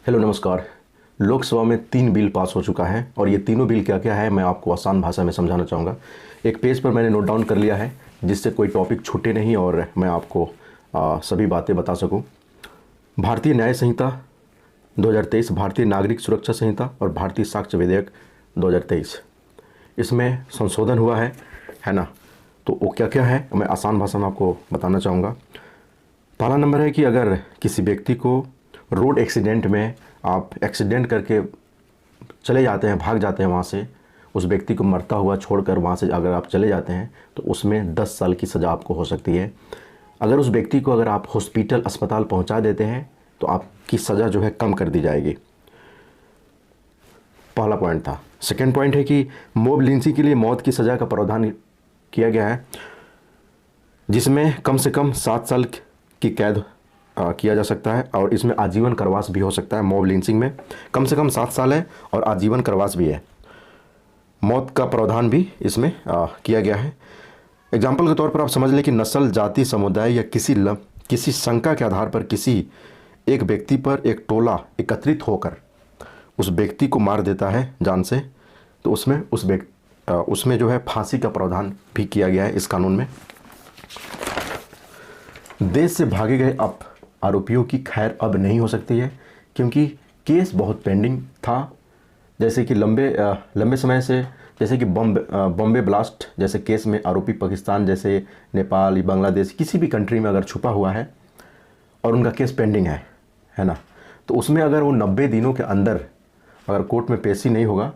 Hello नमस्कार। लोकसभा में 3 bill pass हो चुका है और ये तीनों बिल क्या क्या है मैं आपको आसान भाषा में समझाना चाहूँगा। एक पेज पर मैंने नोट डाउन कर लिया है जिससे कोई टॉपिक छूटे नहीं और मैं आपको सभी बातें बता सकूँ। भारतीय न्याय संहिता 2023, भारतीय नागरिक सुरक्षा संहिता और भारतीय साक्ष्य विधेयक 2023, इसमें संशोधन हुआ है ना। तो वो क्या क्या है मैं आसान भाषा में आपको बताना चाहूँगा। पहला नंबर है कि अगर किसी व्यक्ति को रोड एक्सीडेंट में आप एक्सीडेंट करके चले जाते हैं, भाग जाते हैं वहाँ से, उस व्यक्ति को मरता हुआ छोड़कर वहाँ से अगर आप चले जाते हैं तो उसमें 10 साल की सज़ा आपको हो सकती है। अगर उस व्यक्ति को अगर आप हॉस्पिटल अस्पताल पहुँचा देते हैं तो आपकी सज़ा जो है कम कर दी जाएगी। पहला पॉइंट था। सेकेंड पॉइंट है कि मॉब लिंचिंग के लिए मौत की सज़ा का प्रावधान किया गया है, जिसमें कम से कम 7 साल की कैद किया जा सकता है और इसमें आजीवन कारावास भी हो सकता है। मॉब लिंचिंग में कम से कम 7 साल है और आजीवन कारावास भी है। मौत का प्रावधान भी इसमें किया गया है। एग्जाम्पल के तौर पर आप समझ लें कि नस्ल, जाति, समुदाय या किसी शंका के आधार पर किसी एक व्यक्ति पर एक टोला एकत्रित होकर उस व्यक्ति को मार देता है जान से, तो उसमें जो है फांसी का प्रावधान भी किया गया है इस कानून में। देश से भागे गए आरोपियों की खैर अब नहीं हो सकती है क्योंकि केस बहुत पेंडिंग था। जैसे कि लंबे समय से, जैसे कि बॉम्बे ब्लास्ट जैसे केस में आरोपी पाकिस्तान जैसे नेपाल, बांग्लादेश, किसी भी कंट्री में अगर छुपा हुआ है और उनका केस पेंडिंग है ना, तो उसमें अगर वो 90 दिनों के अंदर अगर कोर्ट में पेशी नहीं होगा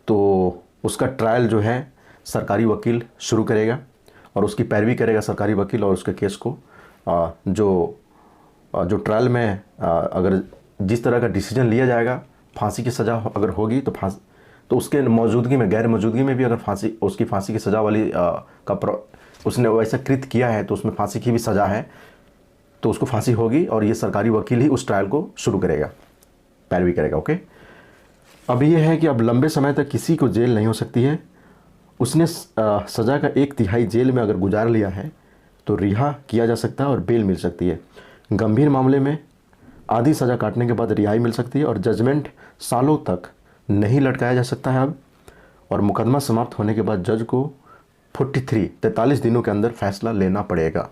तो उसका ट्रायल जो है सरकारी वकील शुरू करेगा और उसकी पैरवी करेगा सरकारी वकील और उसके केस को जो ट्रायल में अगर जिस तरह का डिसीजन लिया जाएगा, फांसी की सज़ा अगर होगी तो उसके मौजूदगी में, गैर मौजूदगी में भी अगर उसकी फांसी की सज़ा वाली उसने वैसा कृत किया है तो उसमें फांसी की भी सज़ा है तो उसको फांसी होगी और ये सरकारी वकील ही उस ट्रायल को शुरू करेगा, पैरवी करेगा। ओके, अब ये है कि अब लंबे समय तक किसी को जेल नहीं हो सकती है। उसने सज़ा का 1/3 जेल में अगर गुजार लिया है तो रिहा किया जा सकता है और बेल मिल सकती है। गंभीर मामले में आधी सज़ा काटने के बाद रिहाई मिल सकती है और जजमेंट सालों तक नहीं लटकाया जा सकता है अब। और मुकदमा समाप्त होने के बाद जज को 43 दिनों के अंदर फैसला लेना पड़ेगा।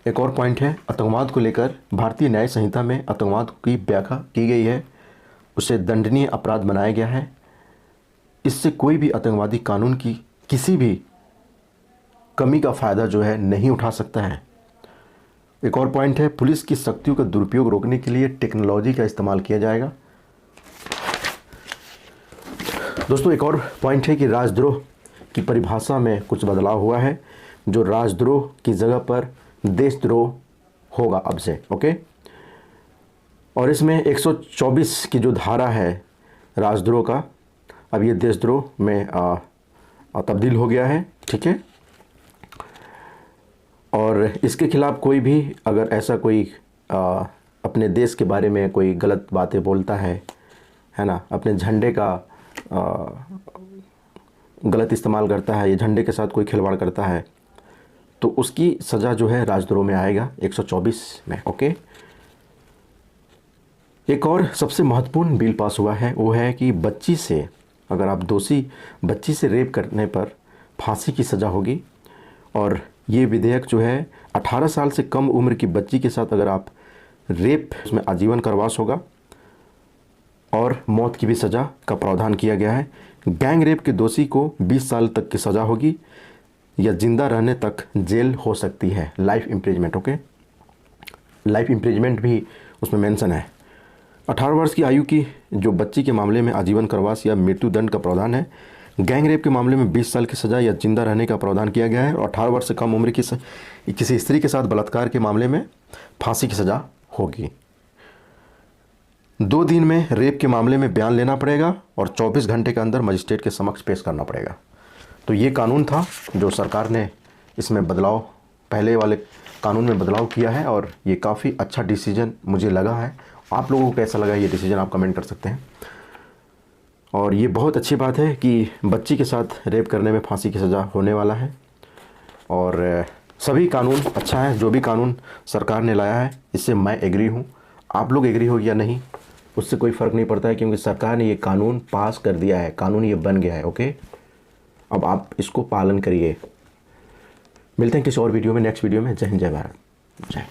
एक और पॉइंट है, आतंकवाद को लेकर भारतीय न्याय संहिता में आतंकवाद की व्याख्या की गई है, उसे दंडनीय अपराध बनाया गया है। इससे कोई भी आतंकवादी कानून की किसी भी कमी का फ़ायदा जो है नहीं उठा सकता है। एक और पॉइंट है, पुलिस की शक्तियों का दुरुपयोग रोकने के लिए टेक्नोलॉजी का इस्तेमाल किया जाएगा। दोस्तों, एक और पॉइंट है कि राजद्रोह की परिभाषा में कुछ बदलाव हुआ है, जो राजद्रोह की जगह पर देशद्रोह होगा अब से। ओके, और इसमें 124 की जो धारा है राजद्रोह का, अब ये देशद्रोह में तब्दील हो गया है। ठीक है, और इसके खिलाफ कोई भी अगर ऐसा कोई अपने देश के बारे में कोई गलत बातें बोलता है ना, अपने झंडे का गलत इस्तेमाल करता है या झंडे के साथ कोई खिलवाड़ करता है तो उसकी सज़ा जो है राजद्रोह में आएगा 124 में। ओके, एक और सबसे महत्वपूर्ण बिल पास हुआ है, वो है कि बच्ची से, अगर आप दोषी बच्ची से रेप करने पर फांसी की सज़ा होगी। और ये विधेयक जो है 18 साल से कम उम्र की बच्ची के साथ अगर आप रेप, उसमें आजीवन कारावास होगा और मौत की भी सज़ा का प्रावधान किया गया है। गैंग रेप के दोषी को 20 साल तक की सज़ा होगी या जिंदा रहने तक जेल हो सकती है, life imprisonment. Okay, life imprisonment भी उसमें मेंशन है। 18 वर्ष की आयु की जो बच्ची के मामले में आजीवन कारावास या मृत्युदंड का प्रावधान है। गैंग रेप के मामले में 20 साल की सज़ा या जिंदा रहने का प्रावधान किया गया है और 18 वर्ष से कम उम्र की किसी स्त्री के साथ बलात्कार के मामले में फांसी की सज़ा होगी। 2 दिन में रेप के मामले में बयान लेना पड़ेगा और 24 घंटे के अंदर मजिस्ट्रेट के समक्ष पेश करना पड़ेगा। तो ये कानून था जो सरकार ने इसमें बदलाव, पहले वाले कानून में बदलाव किया है और ये काफ़ी अच्छा डिसीजन मुझे लगा है। आप लोगों को कैसा लगा ये डिसीजन, आप कमेंट कर सकते हैं। और ये बहुत अच्छी बात है कि बच्ची के साथ रेप करने में फांसी की सज़ा होने वाला है और सभी कानून अच्छा है। जो भी कानून सरकार ने लाया है इससे मैं एग्री हूँ। आप लोग एग्री हो या नहीं उससे कोई फ़र्क नहीं पड़ता है, क्योंकि सरकार ने ये कानून पास कर दिया है, कानून ये बन गया है। ओके, अब आप इसको पालन करिए। मिलते हैं किसी और वीडियो में, नेक्स्ट वीडियो में। जय हिंद, जय भारत, जय।